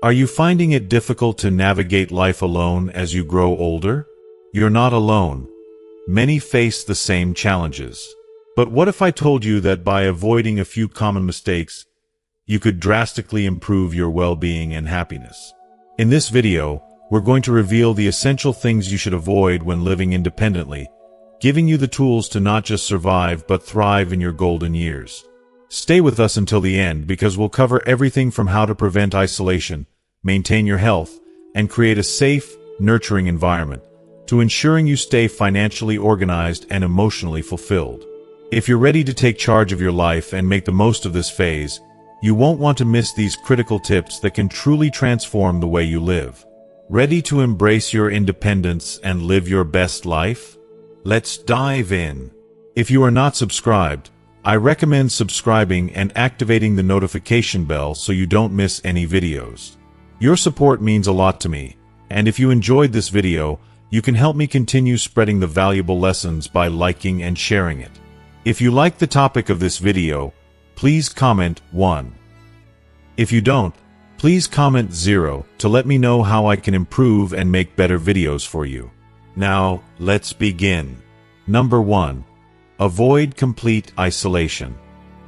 Are you finding it difficult to navigate life alone as you grow older? You're not alone. Many face the same challenges. But what if I told you that by avoiding a few common mistakes, you could drastically improve your well-being and happiness? In this video, we're going to reveal the essential things you should avoid when living independently, giving you the tools to not just survive but thrive in your golden years. Stay with us until the end because we'll cover everything from how to prevent isolation, maintain your health, and create a safe, nurturing environment, to ensuring you stay financially organized and emotionally fulfilled. If you're ready to take charge of your life and make the most of this phase, you won't want to miss these critical tips that can truly transform the way you live. Ready to embrace your independence and live your best life? Let's dive in. If you are not subscribed, I recommend subscribing and activating the notification bell so you don't miss any videos. Your support means a lot to me, and if you enjoyed this video, you can help me continue spreading the valuable lessons by liking and sharing it. If you like the topic of this video, please comment 1. If you don't, please comment 0 to let me know how I can improve and make better videos for you. Now, let's begin. Number 1. Avoid complete isolation.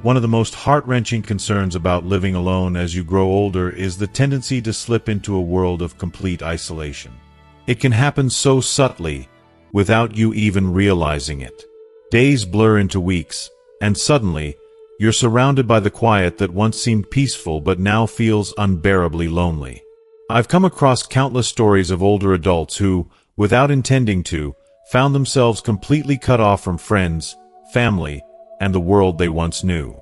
One of the most heart-wrenching concerns about living alone as you grow older is the tendency to slip into a world of complete isolation. It can happen so subtly, without you even realizing it. Days blur into weeks, and suddenly, you're surrounded by the quiet that once seemed peaceful but now feels unbearably lonely. I've come across countless stories of older adults who, without intending to, found themselves completely cut off from friends, family, and the world they once knew.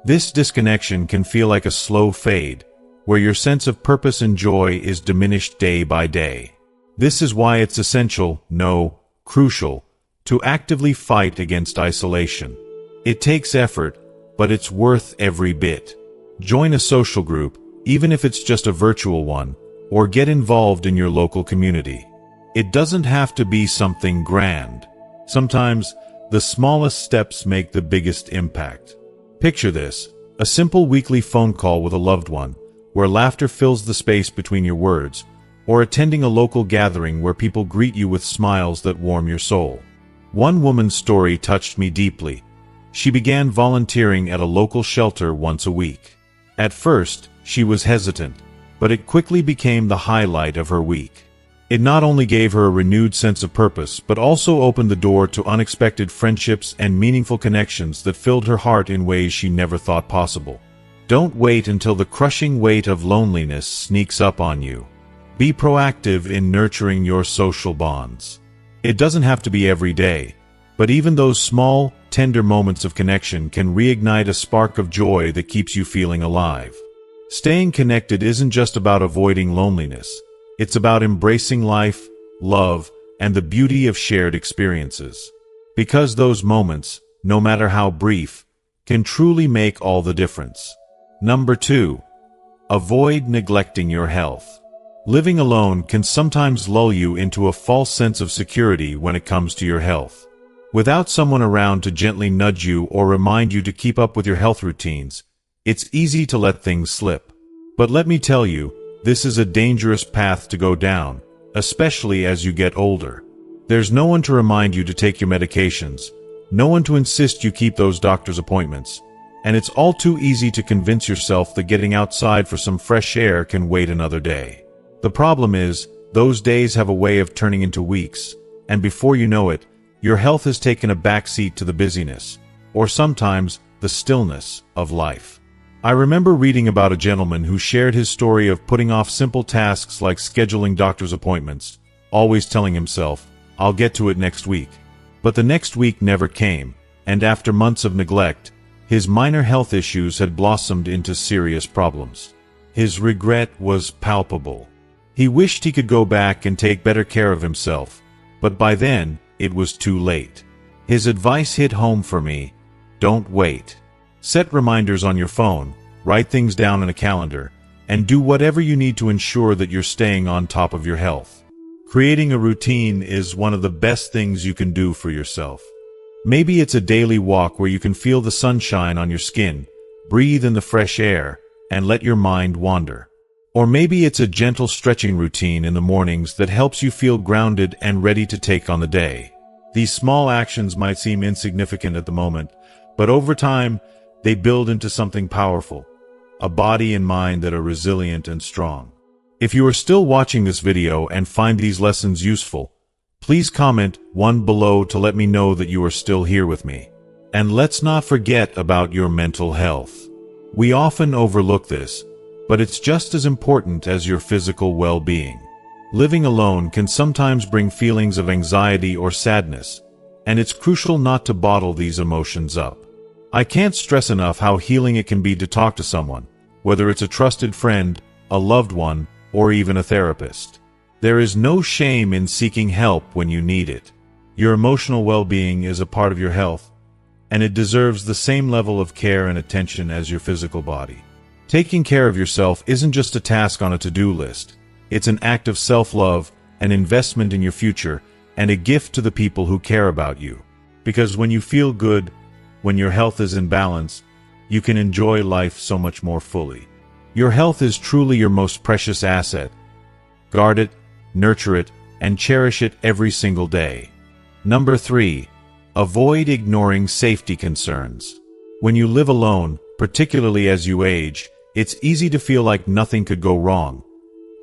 This disconnection can feel like a slow fade, where your sense of purpose and joy is diminished day by day. This is why it's essential, no, crucial, to actively fight against isolation. It takes effort, but it's worth every bit. Join a social group, even if it's just a virtual one, or get involved in your local community. It doesn't have to be something grand. Sometimes, the smallest steps make the biggest impact. Picture this, a simple weekly phone call with a loved one, where laughter fills the space between your words, or attending a local gathering where people greet you with smiles that warm your soul. One woman's story touched me deeply. She began volunteering at a local shelter once a week. At first, she was hesitant, but it quickly became the highlight of her week. It not only gave her a renewed sense of purpose, but also opened the door to unexpected friendships and meaningful connections that filled her heart in ways she never thought possible. Don't wait until the crushing weight of loneliness sneaks up on you. Be proactive in nurturing your social bonds. It doesn't have to be every day, but even those small, tender moments of connection can reignite a spark of joy that keeps you feeling alive. Staying connected isn't just about avoiding loneliness. It's about embracing life, love, and the beauty of shared experiences. Because those moments, no matter how brief, can truly make all the difference. Number 2. Avoid neglecting your health. Living alone can sometimes lull you into a false sense of security when it comes to your health. Without someone around to gently nudge you or remind you to keep up with your health routines, it's easy to let things slip. But let me tell you, this is a dangerous path to go down, especially as you get older. There's no one to remind you to take your medications, no one to insist you keep those doctor's appointments, and it's all too easy to convince yourself that getting outside for some fresh air can wait another day. The problem is, those days have a way of turning into weeks, and before you know it, your health has taken a backseat to the busyness, or sometimes the stillness, of life. I remember reading about a gentleman who shared his story of putting off simple tasks like scheduling doctor's appointments, always telling himself, "I'll get to it next week." But the next week never came, and after months of neglect, his minor health issues had blossomed into serious problems. His regret was palpable. He wished he could go back and take better care of himself, but by then, it was too late. His advice hit home for me: don't wait. Set reminders on your phone, write things down in a calendar, and do whatever you need to ensure that you're staying on top of your health. Creating a routine is one of the best things you can do for yourself. Maybe it's a daily walk where you can feel the sunshine on your skin, breathe in the fresh air, and let your mind wander. Or maybe it's a gentle stretching routine in the mornings that helps you feel grounded and ready to take on the day. These small actions might seem insignificant at the moment, but over time, they build into something powerful, a body and mind that are resilient and strong. If you are still watching this video and find these lessons useful, please comment 1 below to let me know that you are still here with me. And let's not forget about your mental health. We often overlook this, but it's just as important as your physical well-being. Living alone can sometimes bring feelings of anxiety or sadness, and it's crucial not to bottle these emotions up. I can't stress enough how healing it can be to talk to someone, whether it's a trusted friend, a loved one, or even a therapist. There is no shame in seeking help when you need it. Your emotional well-being is a part of your health, and it deserves the same level of care and attention as your physical body. Taking care of yourself isn't just a task on a to-do list. It's an act of self-love, an investment in your future, and a gift to the people who care about you. Because when you feel good, when your health is in balance, you can enjoy life so much more fully. Your health is truly your most precious asset. Guard it, nurture it, and cherish it every single day. Number 3. Avoid ignoring safety concerns. When you live alone, particularly as you age, it's easy to feel like nothing could go wrong.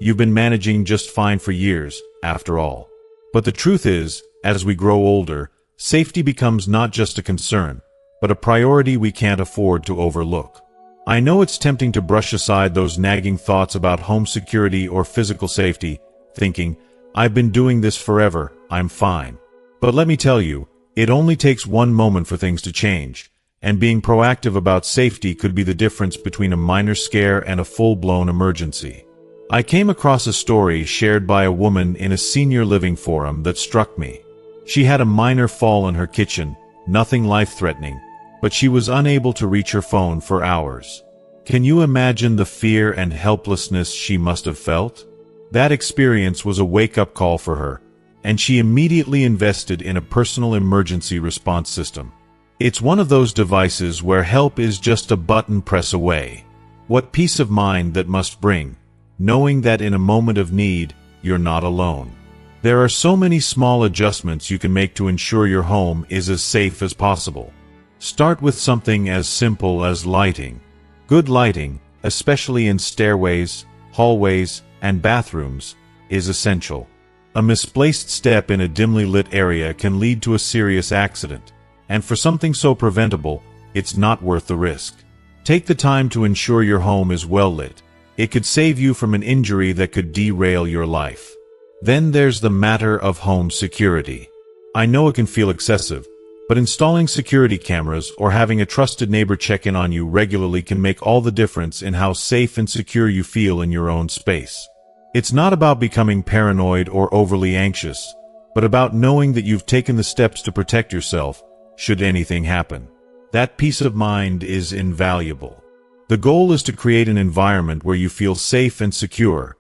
You've been managing just fine for years, after all. But the truth is, as we grow older, safety becomes not just a concern, but a priority we can't afford to overlook. I know it's tempting to brush aside those nagging thoughts about home security or physical safety, thinking, I've been doing this forever, I'm fine. But let me tell you, it only takes one moment for things to change, and being proactive about safety could be the difference between a minor scare and a full-blown emergency. I came across a story shared by a woman in a senior living forum that struck me. She had a minor fall in her kitchen, nothing life-threatening, but she was unable to reach her phone for hours. Can you imagine the fear and helplessness she must have felt? That experience was a wake-up call for her, and she immediately invested in a personal emergency response system. It's one of those devices where help is just a button press away. What peace of mind that must bring, knowing that in a moment of need, you're not alone. There are so many small adjustments you can make to ensure your home is as safe as possible. Start with something as simple as lighting. Good lighting, especially in stairways, hallways, and bathrooms, is essential. A misplaced step in a dimly lit area can lead to a serious accident, and for something so preventable, it's not worth the risk. Take the time to ensure your home is well lit. It could save you from an injury that could derail your life. Then there's the matter of home security. I know it can feel excessive, but installing security cameras or having a trusted neighbor check in on you regularly can make all the difference in how safe and secure you feel in your own space. It's not about becoming paranoid or overly anxious, but about knowing that you've taken the steps to protect yourself should anything happen. That peace of mind is invaluable. The goal is to create an environment where you feel safe and secure,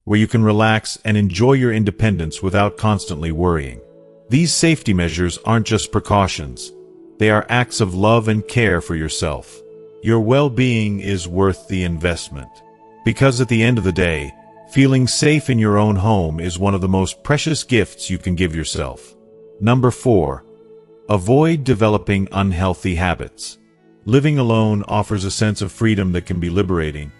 where you can relax and enjoy your independence without constantly worrying. These safety measures aren't just precautions. They are acts of love and care for yourself. Your well-being is worth the investment. Because at the end of the day, feeling safe in your own home is one of the most precious gifts you can give yourself. Number 4. Avoid developing unhealthy habits. Living alone offers a sense of freedom that can be liberating,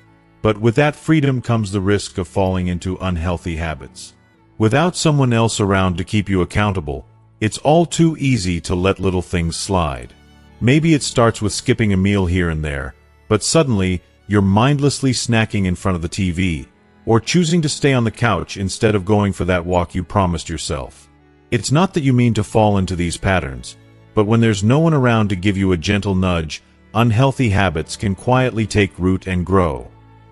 but with that freedom comes the risk of falling into unhealthy habits. Without someone else around to keep you accountable, it's all too easy to let little things slide. Maybe it starts with skipping a meal here and there, but suddenly you're mindlessly snacking in front of the TV, or choosing to stay on the couch instead of going for that walk you promised yourself. It's not that you mean to fall into these patterns, but when there's no one around to give you a gentle nudge, unhealthy habits can quietly take root and grow.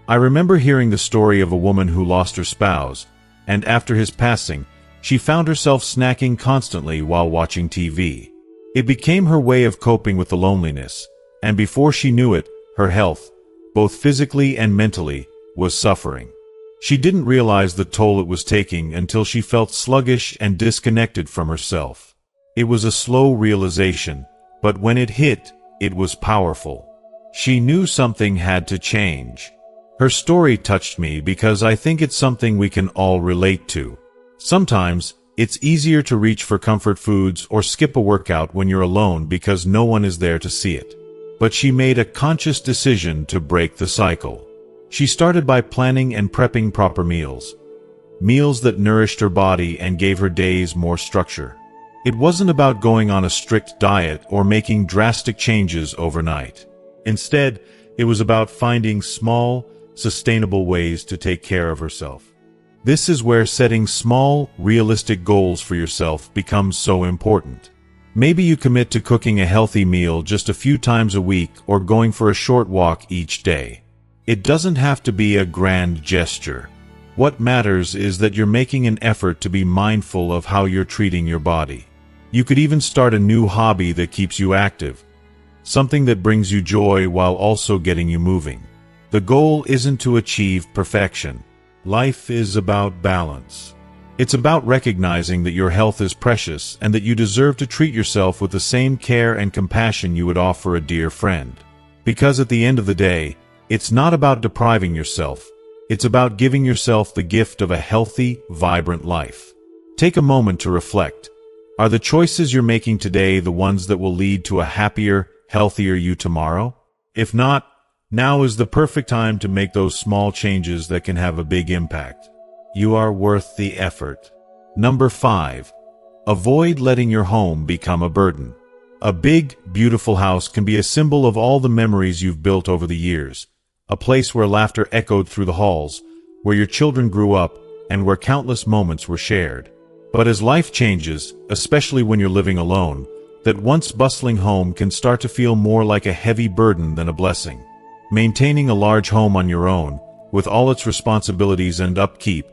I remember hearing the story of a woman who lost her spouse, and after his passing, she found herself snacking constantly while watching TV. It became her way of coping with the loneliness, and before she knew it, her health, both physically and mentally, was suffering. She didn't realize the toll it was taking until she felt sluggish and disconnected from herself. It was a slow realization, but when it hit, it was powerful. She knew something had to change. Her story touched me because I think it's something we can all relate to. Sometimes, it's easier to reach for comfort foods or skip a workout when you're alone because no one is there to see it. But she made a conscious decision to break the cycle. She started by planning and prepping proper meals. Meals that nourished her body and gave her days more structure. It wasn't about going on a strict diet or making drastic changes overnight. Instead, it was about finding small, sustainable ways to take care of herself. This is where setting small, realistic goals for yourself becomes so important. Maybe you commit to cooking a healthy meal just a few times a week or going for a short walk each day. It doesn't have to be a grand gesture. What matters is that you're making an effort to be mindful of how you're treating your body. You could even start a new hobby that keeps you active, something that brings you joy while also getting you moving. The goal isn't to achieve perfection. Life is about balance. It's about recognizing that your health is precious and that you deserve to treat yourself with the same care and compassion you would offer a dear friend. Because at the end of the day, it's not about depriving yourself. It's about giving yourself the gift of a healthy, vibrant life. Take a moment to reflect. Are the choices you're making today the ones that will lead to a happier, healthier you tomorrow? If not, now is the perfect time to make those small changes that can have a big impact. You are worth the effort. Number 5. Avoid letting your home become a burden. A big, beautiful house can be a symbol of all the memories you've built over the years. A place where laughter echoed through the halls, where your children grew up, and where countless moments were shared. But as life changes, especially when you're living alone, that once bustling home can start to feel more like a heavy burden than a blessing. Maintaining a large home on your own, with all its responsibilities and upkeep,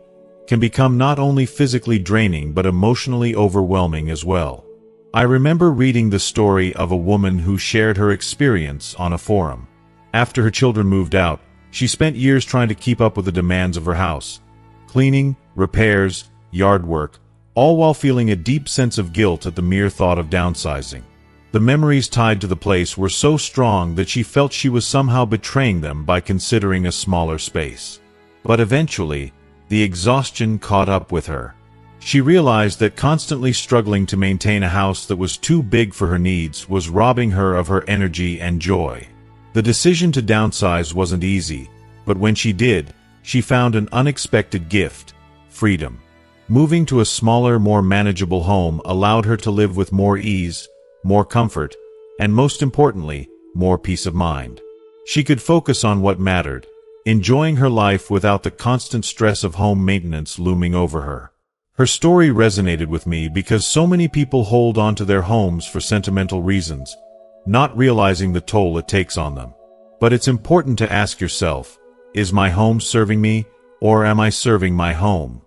can become not only physically draining but emotionally overwhelming as well. I remember reading the story of a woman who shared her experience on a forum. After her children moved out, she spent years trying to keep up with the demands of her house. Cleaning, repairs, yard work, all while feeling a deep sense of guilt at the mere thought of downsizing. The memories tied to the place were so strong that she felt she was somehow betraying them by considering a smaller space. But eventually, the exhaustion caught up with her. She realized that constantly struggling to maintain a house that was too big for her needs was robbing her of her energy and joy. The decision to downsize wasn't easy, but when she did, she found an unexpected gift: freedom. Moving to a smaller, more manageable home allowed her to live with more ease, more comfort, and most importantly, more peace of mind. She could focus on what mattered, enjoying her life without the constant stress of home maintenance looming over her. Her story resonated with me because so many people hold on to their homes for sentimental reasons, not realizing the toll it takes on them. But it's important to ask yourself, is my home serving me, or am I serving my home?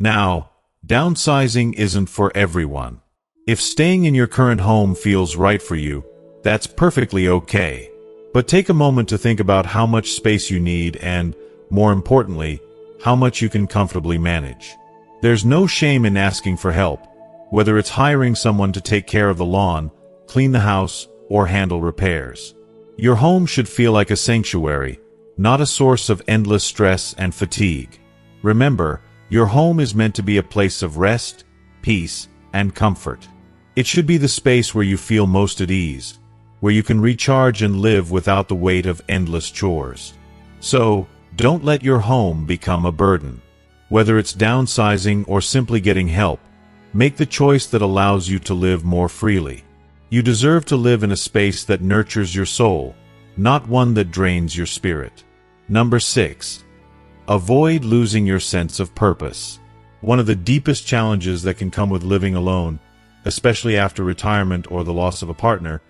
Now, downsizing isn't for everyone. If staying in your current home feels right for you, that's perfectly okay. But take a moment to think about how much space you need and, more importantly, how much you can comfortably manage. There's no shame in asking for help, whether it's hiring someone to take care of the lawn, clean the house, or handle repairs. Your home should feel like a sanctuary, not a source of endless stress and fatigue. Remember, your home is meant to be a place of rest, peace, and comfort. It should be the space where you feel most at ease, where you can recharge and live without the weight of endless chores. So, don't let your home become a burden. Whether it's downsizing or simply getting help, make the choice that allows you to live more freely. You deserve to live in a space that nurtures your soul, not one that drains your spirit. Number 6. Avoid losing your sense of purpose. One of the deepest challenges that can come with living alone, especially after retirement or the loss of a partner,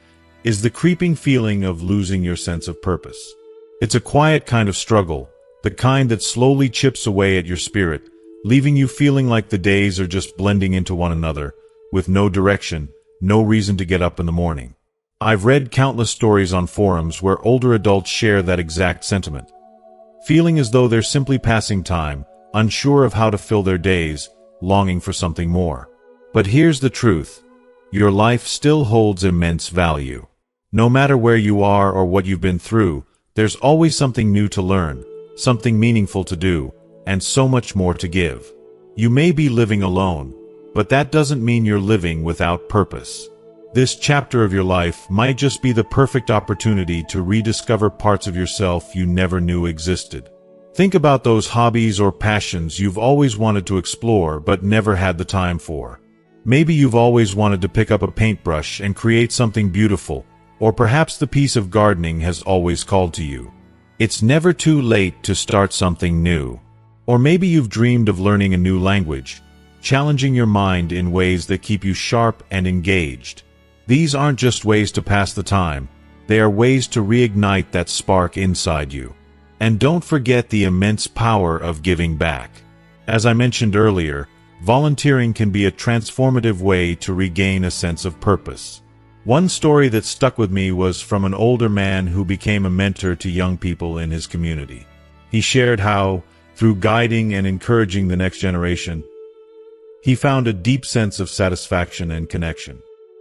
is the creeping feeling of losing your sense of purpose. It's a quiet kind of struggle, the kind that slowly chips away at your spirit, leaving you feeling like the days are just blending into one another, with no direction, no reason to get up in the morning. I've read countless stories on forums where older adults share that exact sentiment, feeling as though they're simply passing time, unsure of how to fill their days, longing for something more. But here's the truth: your life still holds immense value. No matter where you are or what you've been through, there's always something new to learn, something meaningful to do, and so much more to give. You may be living alone, but that doesn't mean you're living without purpose. This chapter of your life might just be the perfect opportunity to rediscover parts of yourself you never knew existed. Think about those hobbies or passions you've always wanted to explore but never had the time for. Maybe you've always wanted to pick up a paintbrush and create something beautiful, or perhaps the piece of gardening has always called to you. It's never too late to start something new. Or maybe you've dreamed of learning a new language, challenging your mind in ways that keep you sharp and engaged. These aren't just ways to pass the time, they are ways to reignite that spark inside you. And don't forget the immense power of giving back. As I mentioned earlier, volunteering can be a transformative way to regain a sense of purpose. One story that stuck with me was from an older man who became a mentor to young people in his community. He shared how, through guiding and encouraging the next generation, he found a deep sense of satisfaction and connection.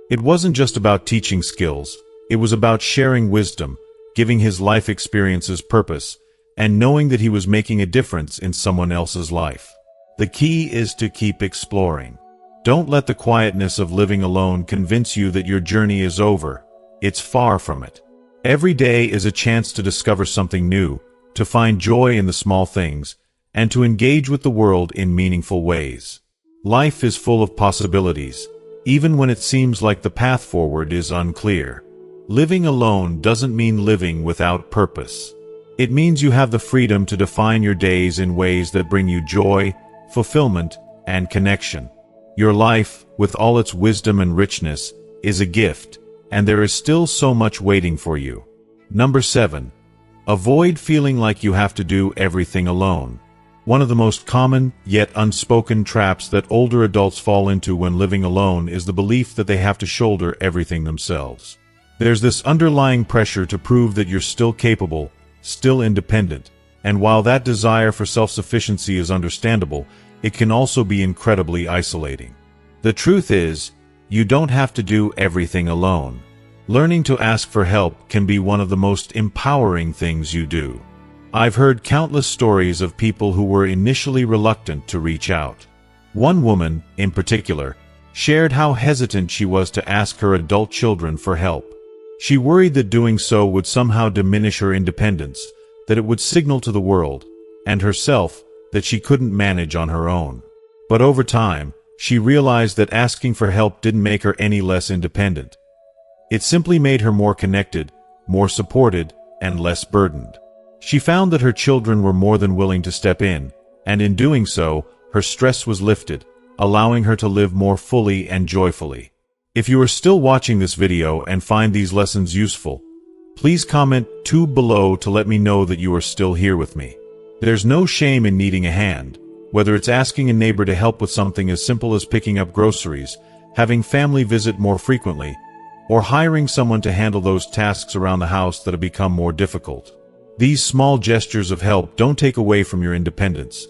It wasn't just about teaching skills, it was about sharing wisdom, giving his life experiences purpose, and knowing that he was making a difference in someone else's life. The key is to keep exploring. Don't let the quietness of living alone convince you that your journey is over. It's far from it. Every day is a chance to discover something new, to find joy in the small things, and to engage with the world in meaningful ways. Life is full of possibilities, even when it seems like the path forward is unclear. Living alone doesn't mean living without purpose. It means you have the freedom to define your days in ways that bring you joy, fulfillment, and connection. Your life, with all its wisdom and richness, is a gift, and there is still so much waiting for you. Number 7. Avoid feeling like you have to do everything alone. One of the most common, yet unspoken traps that older adults fall into when living alone is the belief that they have to shoulder everything themselves. There's this underlying pressure to prove that you're still capable, still independent, and while that desire for self-sufficiency is understandable, it can also be incredibly isolating. The truth is, you don't have to do everything alone. Learning to ask for help can be one of the most empowering things you do. I've heard countless stories of people who were initially reluctant to reach out. One woman, in particular, shared how hesitant she was to ask her adult children for help. She worried that doing so would somehow diminish her independence, that it would signal to the world, and herself, that she couldn't manage on her own. But over time, she realized that asking for help didn't make her any less independent. It simply made her more connected, more supported, and less burdened. She found that her children were more than willing to step in, and in doing so, her stress was lifted, allowing her to live more fully and joyfully. If you are still watching this video and find these lessons useful, please comment 2 below to let me know that you are still here with me. There's no shame in needing a hand, whether it's asking a neighbor to help with something as simple as picking up groceries, having family visit more frequently, or hiring someone to handle those tasks around the house that have become more difficult. These small gestures of help don't take away from your independence.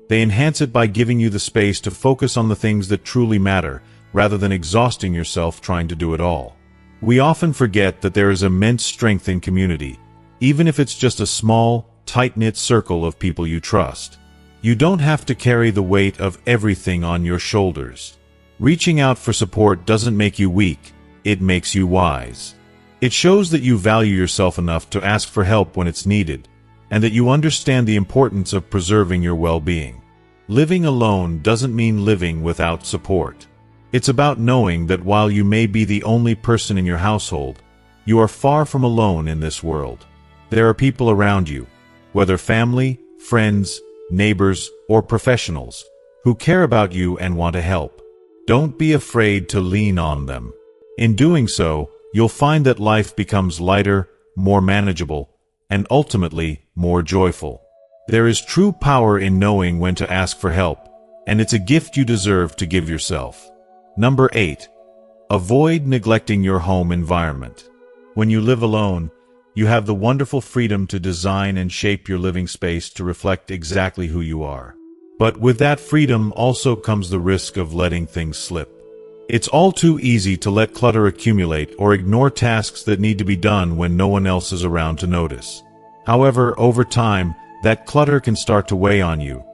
They enhance it by giving you the space to focus on the things that truly matter, rather than exhausting yourself trying to do it all. We often forget that there is immense strength in community, even if it's just a small, tight-knit circle of people you trust. You don't have to carry the weight of everything on your shoulders. Reaching out for support doesn't make you weak, it makes you wise. It shows that you value yourself enough to ask for help when it's needed, and that you understand the importance of preserving your well-being. Living alone doesn't mean living without support. It's about knowing that while you may be the only person in your household, you are far from alone in this world. There are people around you, whether family, friends, neighbors, or professionals, who care about you and want to help. Don't be afraid to lean on them. In doing so, you'll find that life becomes lighter, more manageable, and ultimately more joyful. There is true power in knowing when to ask for help, and it's a gift you deserve to give yourself. Number 8. Avoid neglecting your home environment. When you live alone, you have the wonderful freedom to design and shape your living space to reflect exactly who you are. But with that freedom also comes the risk of letting things slip. It's all too easy to let clutter accumulate or ignore tasks that need to be done when no one else is around to notice. However, over time, that clutter can start to weigh on you,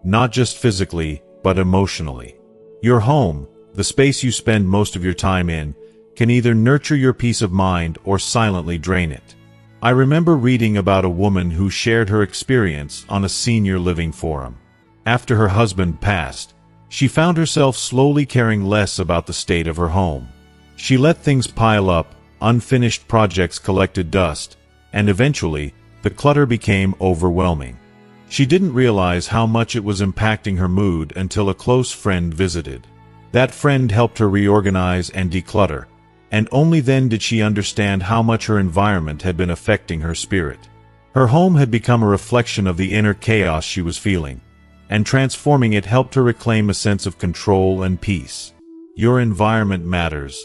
not just physically, but emotionally. Your home, the space you spend most of your time in, can either nurture your peace of mind or silently drain it. I remember reading about a woman who shared her experience on a senior living forum. After her husband passed, she found herself slowly caring less about the state of her home. She let things pile up, unfinished projects collected dust, and eventually, the clutter became overwhelming. She didn't realize how much it was impacting her mood until a close friend visited. That friend helped her reorganize and declutter, and only then did she understand how much her environment had been affecting her spirit. Her home had become a reflection of the inner chaos she was feeling, and transforming it helped her reclaim a sense of control and peace. Your environment matters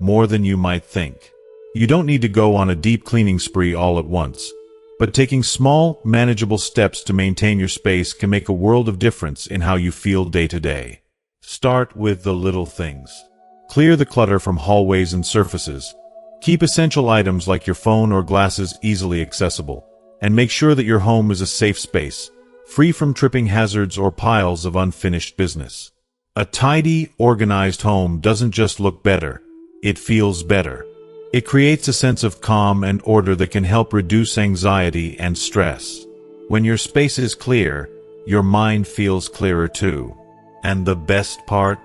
more than you might think. You don't need to go on a deep cleaning spree all at once, but taking small, manageable steps to maintain your space can make a world of difference in how you feel day to day. Start with the little things. Clear the clutter from hallways and surfaces. Keep essential items like your phone or glasses easily accessible, and make sure that your home is a safe space, free from tripping hazards or piles of unfinished business. A tidy, organized home doesn't just look better, it feels better. It creates a sense of calm and order that can help reduce anxiety and stress. When your space is clear, your mind feels clearer too. And the best part?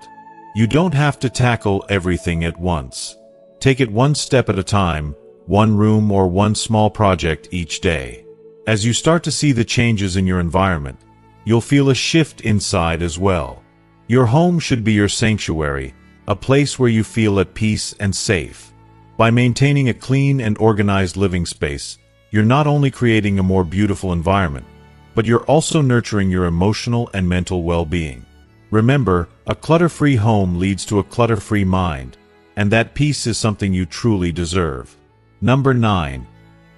You don't have to tackle everything at once. Take it one step at a time, one room or one small project each day. As you start to see the changes in your environment, you'll feel a shift inside as well. Your home should be your sanctuary, a place where you feel at peace and safe. By maintaining a clean and organized living space, you're not only creating a more beautiful environment, but you're also nurturing your emotional and mental well-being. Remember, a clutter-free home leads to a clutter-free mind, and that peace is something you truly deserve. Number 9.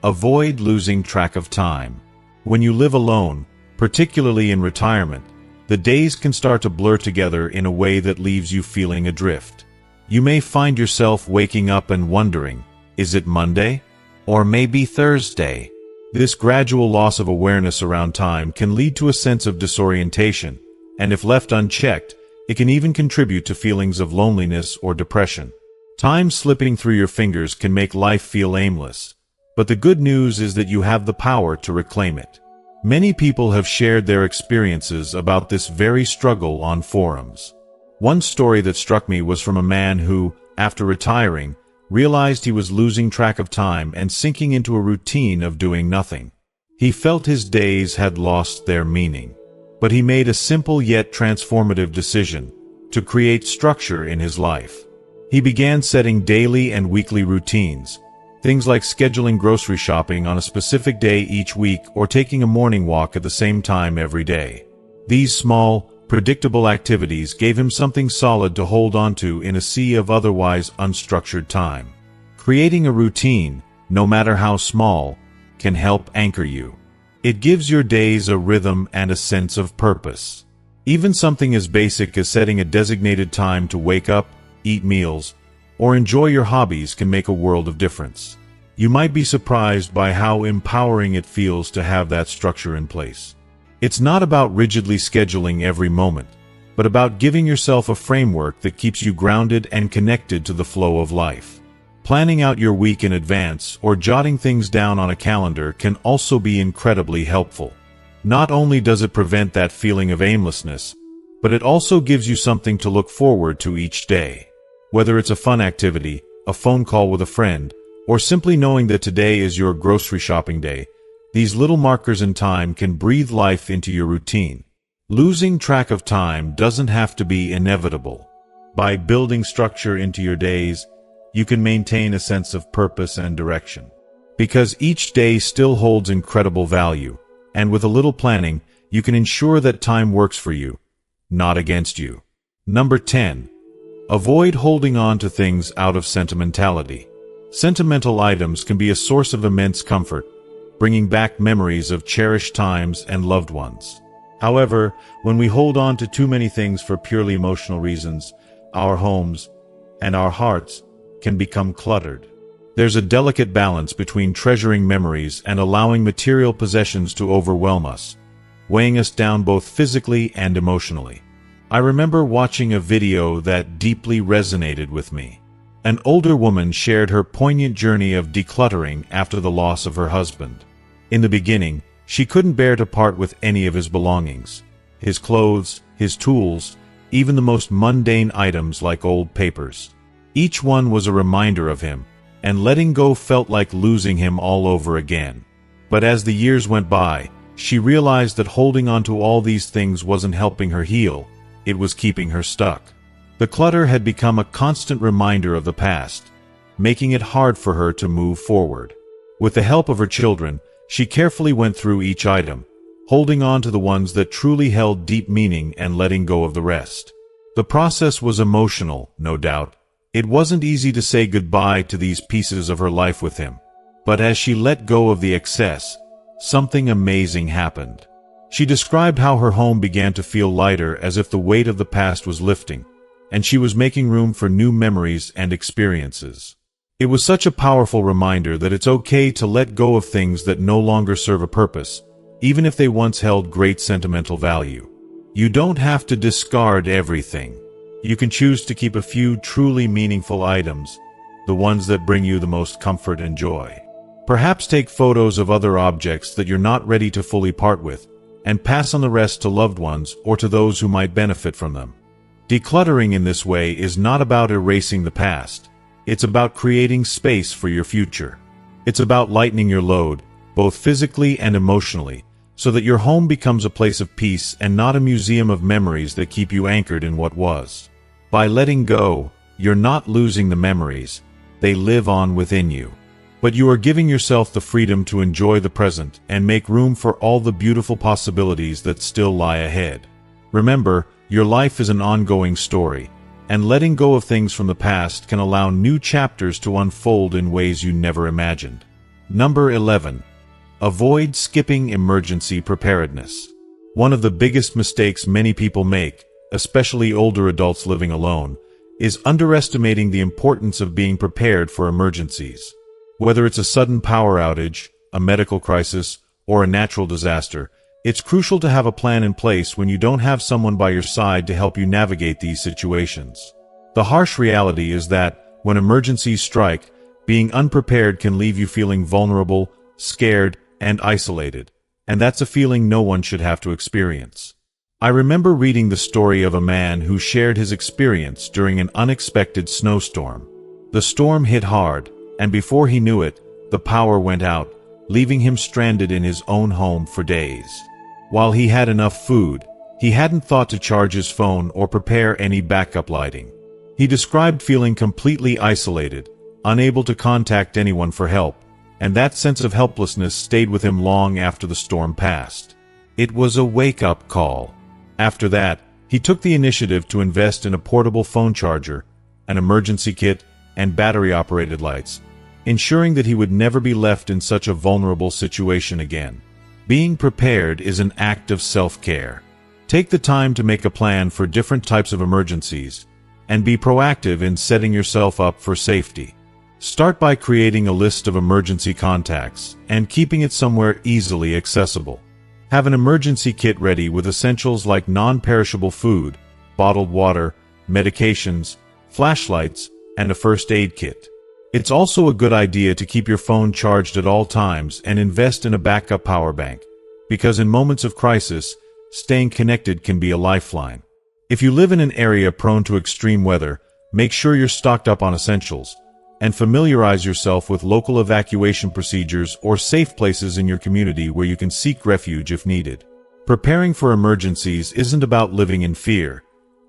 Avoid losing track of time. When you live alone, particularly in retirement, the days can start to blur together in a way that leaves you feeling adrift. You may find yourself waking up and wondering, is it Monday? Or maybe Thursday? This gradual loss of awareness around time can lead to a sense of disorientation, and if left unchecked, it can even contribute to feelings of loneliness or depression. Time slipping through your fingers can make life feel aimless, but the good news is that you have the power to reclaim it. Many people have shared their experiences about this very struggle on forums. One story that struck me was from a man who, after retiring, realized he was losing track of time and sinking into a routine of doing nothing. He felt his days had lost their meaning. But he made a simple yet transformative decision to create structure in his life. He began setting daily and weekly routines, things like scheduling grocery shopping on a specific day each week or taking a morning walk at the same time every day. These small, predictable activities gave him something solid to hold onto in a sea of otherwise unstructured time. Creating a routine, no matter how small, can help anchor you. It gives your days a rhythm and a sense of purpose. Even something as basic as setting a designated time to wake up, eat meals, or enjoy your hobbies can make a world of difference. You might be surprised by how empowering it feels to have that structure in place. It's not about rigidly scheduling every moment, but about giving yourself a framework that keeps you grounded and connected to the flow of life. Planning out your week in advance or jotting things down on a calendar can also be incredibly helpful. Not only does it prevent that feeling of aimlessness, but it also gives you something to look forward to each day. Whether it's a fun activity, a phone call with a friend, or simply knowing that today is your grocery shopping day, these little markers in time can breathe life into your routine. Losing track of time doesn't have to be inevitable. By building structure into your days, you can maintain a sense of purpose and direction. Because each day still holds incredible value, and with a little planning, you can ensure that time works for you, not against you. Number 10. Avoid holding on to things out of sentimentality. Sentimental items can be a source of immense comfort, bringing back memories of cherished times and loved ones. However, when we hold on to too many things for purely emotional reasons, our homes and our hearts can become cluttered. There's a delicate balance between treasuring memories and allowing material possessions to overwhelm us, weighing us down both physically and emotionally. I remember watching a video that deeply resonated with me. An older woman shared her poignant journey of decluttering after the loss of her husband. In the beginning, she couldn't bear to part with any of his belongings. His clothes, his tools, even the most mundane items like old papers. Each one was a reminder of him, and letting go felt like losing him all over again. But as the years went by, she realized that holding on to all these things wasn't helping her heal, it was keeping her stuck. The clutter had become a constant reminder of the past, making it hard for her to move forward. With the help of her children, she carefully went through each item, holding on to the ones that truly held deep meaning and letting go of the rest. The process was emotional, no doubt. It wasn't easy to say goodbye to these pieces of her life with him. But as she let go of the excess, something amazing happened. She described how her home began to feel lighter, as if the weight of the past was lifting, and she was making room for new memories and experiences. It was such a powerful reminder that it's okay to let go of things that no longer serve a purpose, even if they once held great sentimental value. You don't have to discard everything. You can choose to keep a few truly meaningful items, the ones that bring you the most comfort and joy. Perhaps take photos of other objects that you're not ready to fully part with, and pass on the rest to loved ones or to those who might benefit from them. Decluttering in this way is not about erasing the past. It's about creating space for your future. It's about lightening your load, both physically and emotionally, so that your home becomes a place of peace and not a museum of memories that keep you anchored in what was. By letting go, you're not losing the memories. They live on within you. But you are giving yourself the freedom to enjoy the present and make room for all the beautiful possibilities that still lie ahead. Remember, your life is an ongoing story, and letting go of things from the past can allow new chapters to unfold in ways you never imagined. Number 11. Avoid skipping emergency preparedness. One of the biggest mistakes many people make, especially older adults living alone, is underestimating the importance of being prepared for emergencies. Whether it's a sudden power outage, a medical crisis, or a natural disaster, it's crucial to have a plan in place when you don't have someone by your side to help you navigate these situations. The harsh reality is that, when emergencies strike, being unprepared can leave you feeling vulnerable, scared, and isolated, and that's a feeling no one should have to experience. I remember reading the story of a man who shared his experience during an unexpected snowstorm. The storm hit hard, and before he knew it, the power went out, leaving him stranded in his own home for days. While he had enough food, he hadn't thought to charge his phone or prepare any backup lighting. He described feeling completely isolated, unable to contact anyone for help, and that sense of helplessness stayed with him long after the storm passed. It was a wake-up call. After that, he took the initiative to invest in a portable phone charger, an emergency kit, and battery-operated lights, ensuring that he would never be left in such a vulnerable situation again. Being prepared is an act of self-care. Take the time to make a plan for different types of emergencies, and be proactive in setting yourself up for safety. Start by creating a list of emergency contacts and keeping it somewhere easily accessible. Have an emergency kit ready with essentials like non-perishable food, bottled water, medications, flashlights, and a first aid kit. It's also a good idea to keep your phone charged at all times and invest in a backup power bank, because in moments of crisis, staying connected can be a lifeline. If you live in an area prone to extreme weather, make sure you're stocked up on essentials, and familiarize yourself with local evacuation procedures or safe places in your community where you can seek refuge if needed. Preparing for emergencies isn't about living in fear.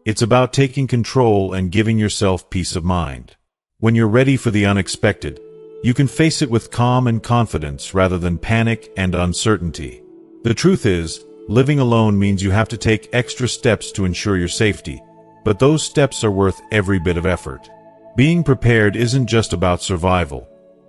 It's about taking control and giving yourself peace of mind. When you're ready for the unexpected, you can face it with calm and confidence rather than panic and uncertainty. The truth is, living alone means you have to take extra steps to ensure your safety, but those steps are worth every bit of effort. Being prepared isn't just about survival.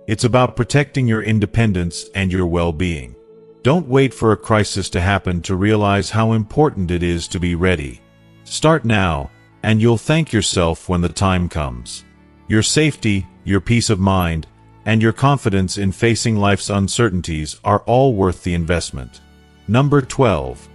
It's about protecting your independence and your well-being. Don't wait for a crisis to happen to realize how important it is to be ready. Start now, and you'll thank yourself when the time comes. Your safety, your peace of mind, and your confidence in facing life's uncertainties are all worth the investment. Number 12.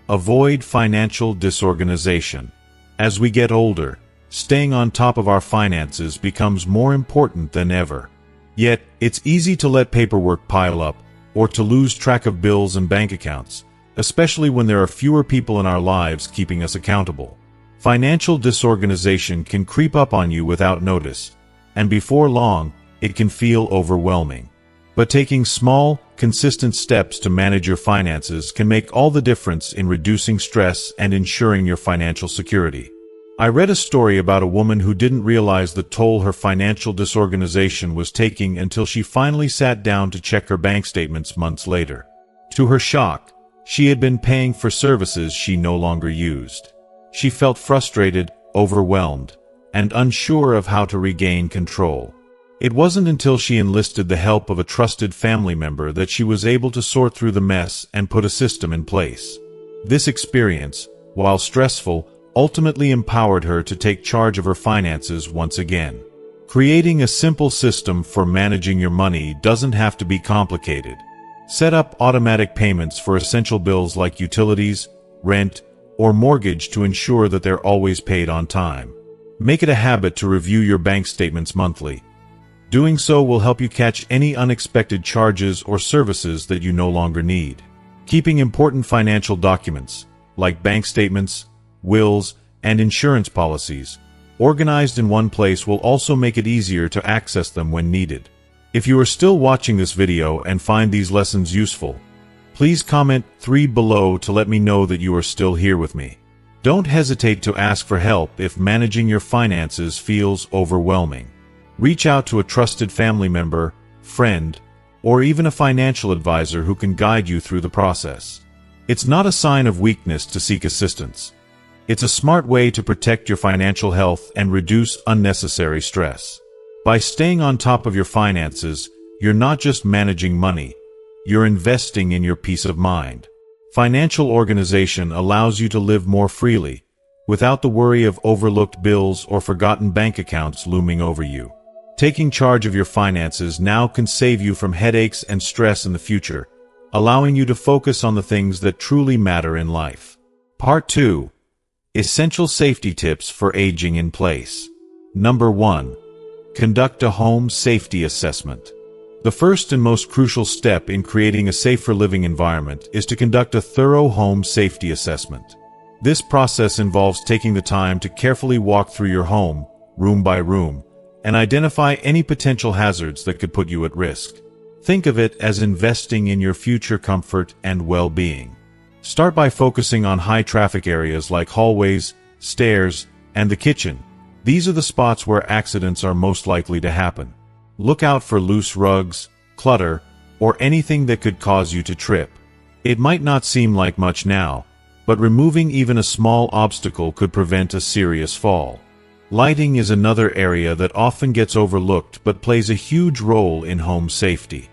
Avoid financial disorganization. As we get older, staying on top of our finances becomes more important than ever. Yet, it's easy to let paperwork pile up, or to lose track of bills and bank accounts, especially when there are fewer people in our lives keeping us accountable. Financial disorganization can creep up on you without notice, and before long, it can feel overwhelming. But taking small, consistent steps to manage your finances can make all the difference in reducing stress and ensuring your financial security. I read a story about a woman who didn't realize the toll her financial disorganization was taking until she finally sat down to check her bank statements months later. To her shock, she had been paying for services she no longer used. She felt frustrated, overwhelmed, and unsure of how to regain control. It wasn't until she enlisted the help of a trusted family member that she was able to sort through the mess and put a system in place. This experience, while stressful, ultimately empowered her to take charge of her finances once again. Creating a simple system for managing your money doesn't have to be complicated. Set up automatic payments for essential bills like utilities, rent, or mortgage to ensure that they're always paid on time. Make it a habit to review your bank statements monthly. Doing so will help you catch any unexpected charges or services that you no longer need. Keeping important financial documents, like bank statements, wills, and insurance policies, organized in one place will also make it easier to access them when needed. If you are still watching this video and find these lessons useful, please comment 3 below to let me know that you are still here with me. Don't hesitate to ask for help if managing your finances feels overwhelming. Reach out to a trusted family member, friend, or even a financial advisor who can guide you through the process. It's not a sign of weakness to seek assistance. It's a smart way to protect your financial health and reduce unnecessary stress. By staying on top of your finances, you're not just managing money, you're investing in your peace of mind. Financial organization allows you to live more freely, without the worry of overlooked bills or forgotten bank accounts looming over you. Taking charge of your finances now can save you from headaches and stress in the future, allowing you to focus on the things that truly matter in life. Part 2. Essential safety tips for aging in place. Number 1. Conduct a home safety assessment. The first and most crucial step in creating a safer living environment is to conduct a thorough home safety assessment. This process involves taking the time to carefully walk through your home, room by room, and identify any potential hazards that could put you at risk. Think of it as investing in your future comfort and well-being. Start by focusing on high-traffic areas like hallways, stairs, and the kitchen. These are the spots where accidents are most likely to happen. Look out for loose rugs, clutter, or anything that could cause you to trip. It might not seem like much now, but removing even a small obstacle could prevent a serious fall. Lighting is another area that often gets overlooked but plays a huge role in home safety.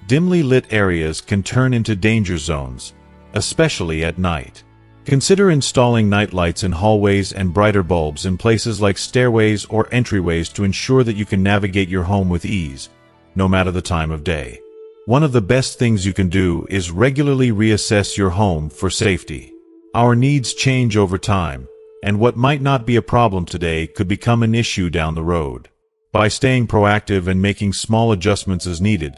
Dimly lit areas can turn into danger zones, especially at night. Consider installing nightlights in hallways and brighter bulbs in places like stairways or entryways to ensure that you can navigate your home with ease, no matter the time of day. One of the best things you can do is regularly reassess your home for safety. Our needs change over time, and what might not be a problem today could become an issue down the road. By staying proactive and making small adjustments as needed,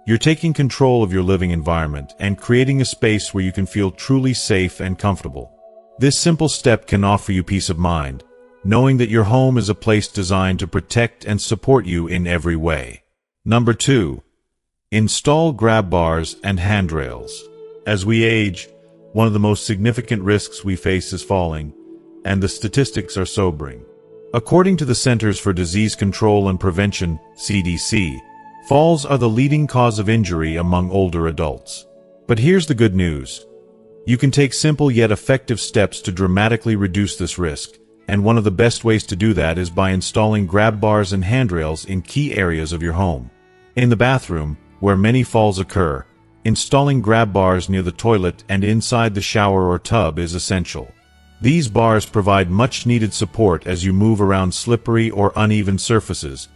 you're taking control of your living environment and creating a space where you can feel truly safe and comfortable. This simple step can offer you peace of mind, knowing that your home is a place designed to protect and support you in every way. Number 2. Install grab bars and handrails. As we age, one of the most significant risks we face is falling, and the statistics are sobering. According to the Centers for Disease Control and Prevention, CDC, falls are the leading cause of injury among older adults. But here's the good news. You can take simple yet effective steps to dramatically reduce this risk, and one of the best ways to do that is by installing grab bars and handrails in key areas of your home. In the bathroom, where many falls occur, installing grab bars near the toilet and inside the shower or tub is essential. These bars provide much-needed support as you move around slippery or uneven surfaces,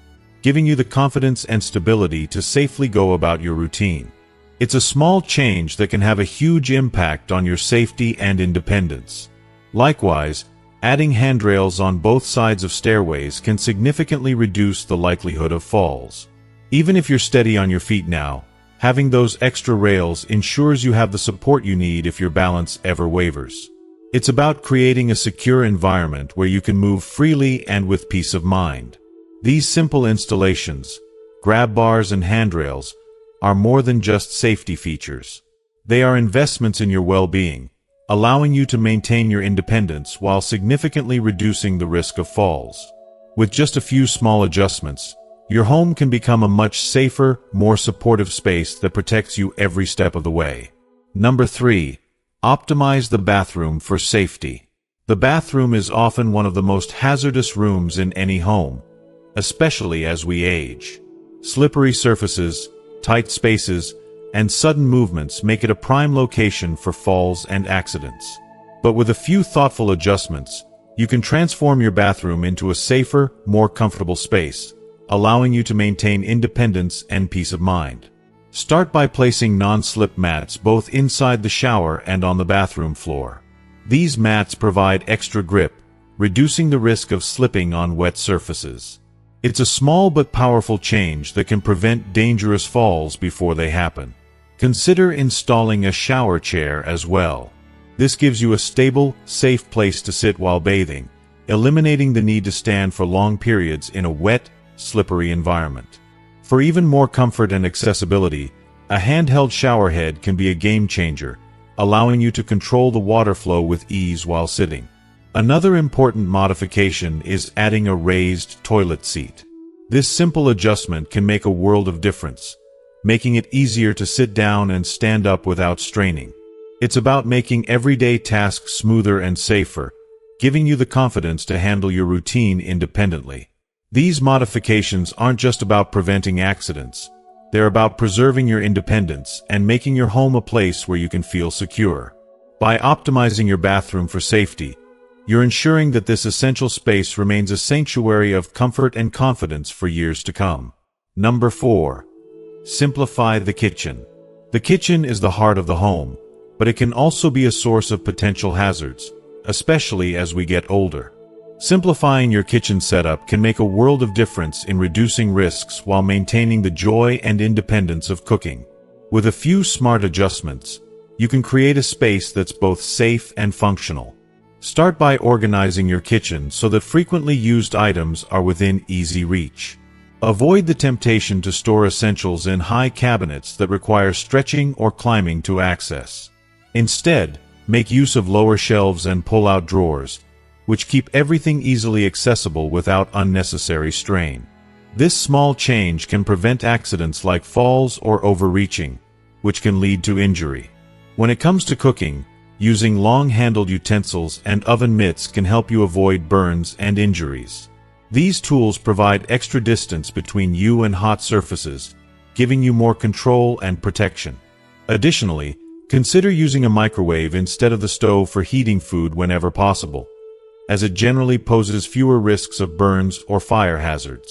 giving you the confidence and stability to safely go about your routine. It's a small change that can have a huge impact on your safety and independence. Likewise, adding handrails on both sides of stairways can significantly reduce the likelihood of falls. Even if you're steady on your feet now, having those extra rails ensures you have the support you need if your balance ever wavers. It's about creating a secure environment where you can move freely and with peace of mind. These simple installations, grab bars and handrails, are more than just safety features. They are investments in your well-being, allowing you to maintain your independence while significantly reducing the risk of falls. With just a few small adjustments, your home can become a much safer, more supportive space that protects you every step of the way. Number 3. Optimize the bathroom for safety. The bathroom is often one of the most hazardous rooms in any home, especially as we age. Slippery surfaces, tight spaces, and sudden movements make it a prime location for falls and accidents. But with a few thoughtful adjustments, you can transform your bathroom into a safer, more comfortable space, allowing you to maintain independence and peace of mind. Start by placing non-slip mats both inside the shower and on the bathroom floor. These mats provide extra grip, reducing the risk of slipping on wet surfaces. It's a small but powerful change that can prevent dangerous falls before they happen. Consider installing a shower chair as well. This gives you a stable, safe place to sit while bathing, eliminating the need to stand for long periods in a wet, slippery environment. For even more comfort and accessibility, a handheld shower head can be a game changer, allowing you to control the water flow with ease while sitting. Another important modification is adding a raised toilet seat. This simple adjustment can make a world of difference, making it easier to sit down and stand up without straining. It's about making everyday tasks smoother and safer, giving you the confidence to handle your routine independently. These modifications aren't just about preventing accidents. They're about preserving your independence and making your home a place where you can feel secure. By optimizing your bathroom for safety, you're ensuring that this essential space remains a sanctuary of comfort and confidence for years to come. Number 4. Simplify the kitchen. The kitchen is the heart of the home, but it can also be a source of potential hazards, especially as we get older. Simplifying your kitchen setup can make a world of difference in reducing risks while maintaining the joy and independence of cooking. With a few smart adjustments, you can create a space that's both safe and functional. Start by organizing your kitchen so that frequently used items are within easy reach. Avoid the temptation to store essentials in high cabinets that require stretching or climbing to access. Instead, make use of lower shelves and pull-out drawers, which keep everything easily accessible without unnecessary strain. This small change can prevent accidents like falls or overreaching, which can lead to injury. When it comes to cooking, using long-handled utensils and oven mitts can help you avoid burns and injuries. These tools provide extra distance between you and hot surfaces, giving you more control and protection. Additionally, consider using a microwave instead of the stove for heating food whenever possible, as it generally poses fewer risks of burns or fire hazards.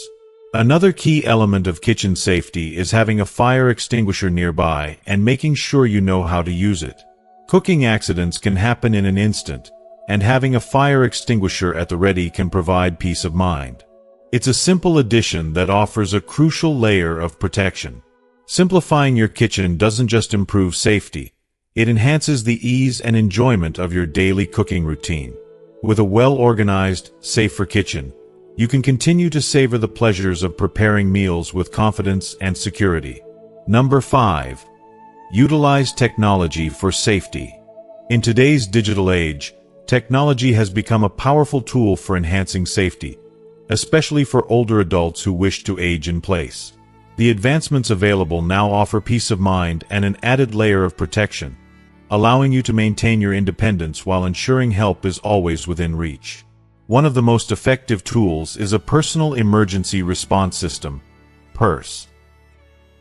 Another key element of kitchen safety is having a fire extinguisher nearby and making sure you know how to use it. Cooking accidents can happen in an instant, and having a fire extinguisher at the ready can provide peace of mind. It's a simple addition that offers a crucial layer of protection. Simplifying your kitchen doesn't just improve safety, it enhances the ease and enjoyment of your daily cooking routine. With a well-organized, safer kitchen, you can continue to savor the pleasures of preparing meals with confidence and security. Number 5. Utilize technology for safety. In today's digital age, technology has become a powerful tool for enhancing safety, especially for older adults who wish to age in place. The advancements available now offer peace of mind and an added layer of protection, allowing you to maintain your independence while ensuring help is always within reach. One of the most effective tools is a Personal Emergency Response System, PERS.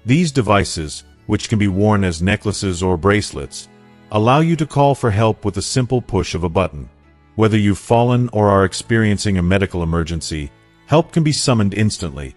These devices, which can be worn as necklaces or bracelets, allow you to call for help with a simple push of a button. Whether you've fallen or are experiencing a medical emergency, help can be summoned instantly,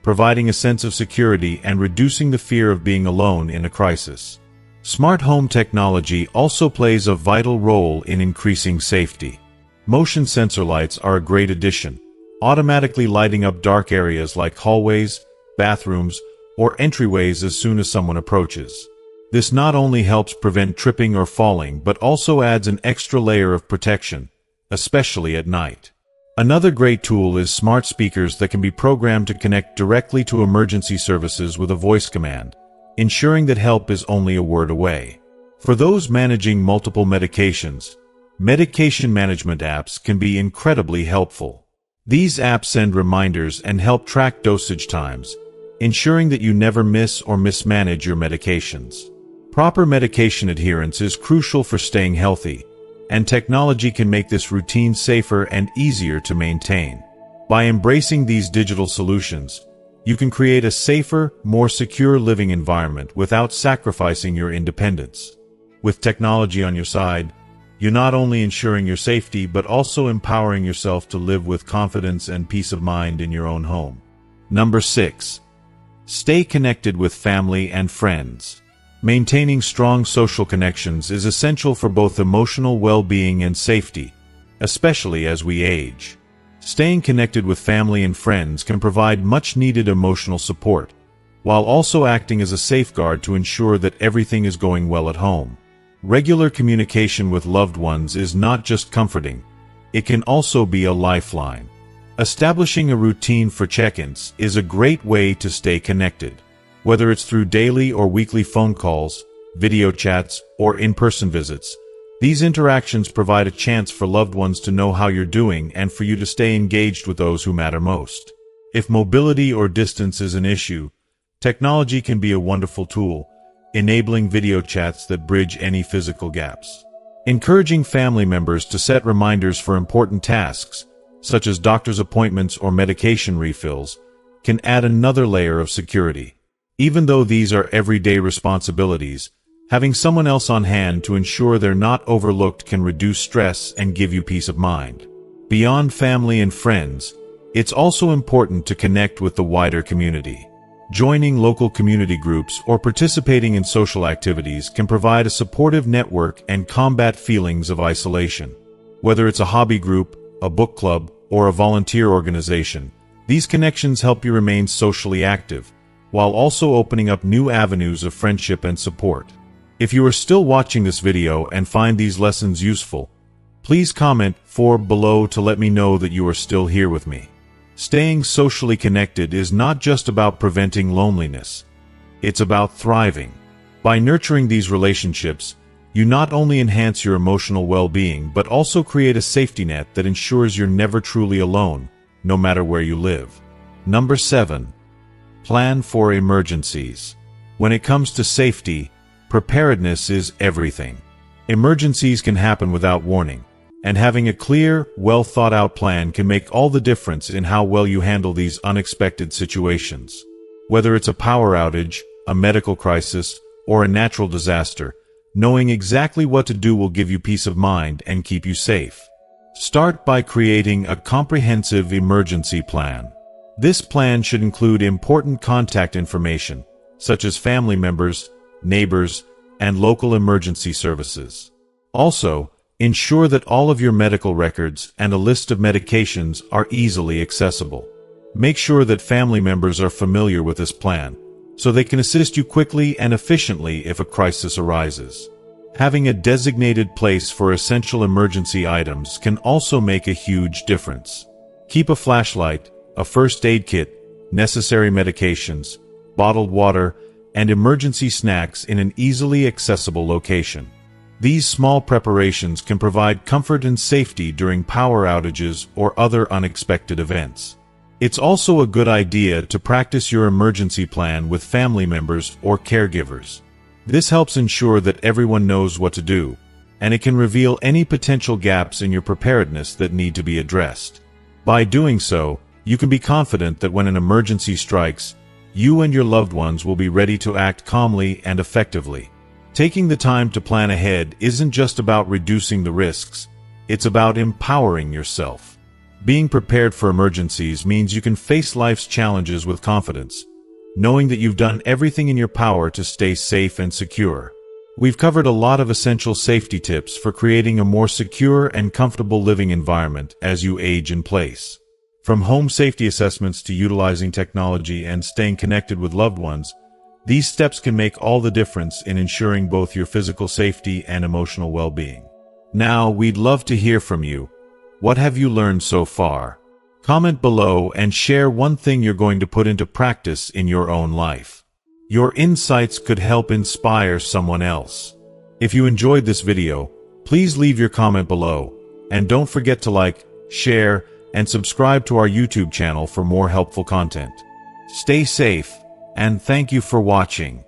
providing a sense of security and reducing the fear of being alone in a crisis. Smart home technology also plays a vital role in increasing safety. Motion sensor lights are a great addition, automatically lighting up dark areas like hallways, bathrooms, or entryways as soon as someone approaches. This not only helps prevent tripping or falling but also adds an extra layer of protection, especially at night. Another great tool is smart speakers that can be programmed to connect directly to emergency services with a voice command, ensuring that help is only a word away. For those managing multiple medications, medication management apps can be incredibly helpful. These apps send reminders and help track dosage times, ensuring that you never miss or mismanage your medications. Proper medication adherence is crucial for staying healthy, and technology can make this routine safer and easier to maintain. By embracing these digital solutions, you can create a safer, more secure living environment without sacrificing your independence. With technology on your side, you're not only ensuring your safety but also empowering yourself to live with confidence and peace of mind in your own home. Number 6. Stay connected with family and friends. Maintaining strong social connections is essential for both emotional well-being and safety, especially as we age. Staying connected with family and friends can provide much-needed emotional support, while also acting as a safeguard to ensure that everything is going well at home. Regular communication with loved ones is not just comforting, it can also be a lifeline. Establishing a routine for check-ins is a great way to stay connected. Whether it's through daily or weekly phone calls, video chats, or in-person visits, these interactions provide a chance for loved ones to know how you're doing and for you to stay engaged with those who matter most. If mobility or distance is an issue, technology can be a wonderful tool, enabling video chats that bridge any physical gaps. Encouraging family members to set reminders for important tasks, such as doctor's appointments or medication refills, can add another layer of security. Even though these are everyday responsibilities, having someone else on hand to ensure they're not overlooked can reduce stress and give you peace of mind. Beyond family and friends, it's also important to connect with the wider community. Joining local community groups or participating in social activities can provide a supportive network and combat feelings of isolation. Whether it's a hobby group, a book club, or a volunteer organization, these connections help you remain socially active, while also opening up new avenues of friendship and support. If you are still watching this video and find these lessons useful, please comment below to let me know that you are still here with me. Staying socially connected is not just about preventing loneliness. It's about thriving. By nurturing these relationships, you not only enhance your emotional well-being but also create a safety net that ensures you're never truly alone, no matter where you live. Number 7. Plan for emergencies. When it comes to safety, preparedness is everything. Emergencies can happen without warning, and having a clear, well-thought-out plan can make all the difference in how well you handle these unexpected situations. Whether it's a power outage, a medical crisis, or a natural disaster, knowing exactly what to do will give you peace of mind and keep you safe. Start by creating a comprehensive emergency plan. This plan should include important contact information, such as family members, neighbors, and local emergency services. Also, ensure that all of your medical records and a list of medications are easily accessible. Make sure that family members are familiar with this plan, so they can assist you quickly and efficiently if a crisis arises. Having a designated place for essential emergency items can also make a huge difference. Keep a flashlight, a first aid kit, necessary medications, bottled water, and emergency snacks in an easily accessible location. These small preparations can provide comfort and safety during power outages or other unexpected events. It's also a good idea to practice your emergency plan with family members or caregivers. This helps ensure that everyone knows what to do, and it can reveal any potential gaps in your preparedness that need to be addressed. By doing so, you can be confident that when an emergency strikes, you and your loved ones will be ready to act calmly and effectively. Taking the time to plan ahead isn't just about reducing the risks, it's about empowering yourself. Being prepared for emergencies means you can face life's challenges with confidence, knowing that you've done everything in your power to stay safe and secure. We've covered a lot of essential safety tips for creating a more secure and comfortable living environment as you age in place. From home safety assessments to utilizing technology and staying connected with loved ones, these steps can make all the difference in ensuring both your physical safety and emotional well-being. Now, we'd love to hear from you. What have you learned so far? Comment below and share one thing you're going to put into practice in your own life. Your insights could help inspire someone else. If you enjoyed this video, please leave your comment below, and don't forget to like, share, and subscribe to our YouTube channel for more helpful content. Stay safe, and thank you for watching.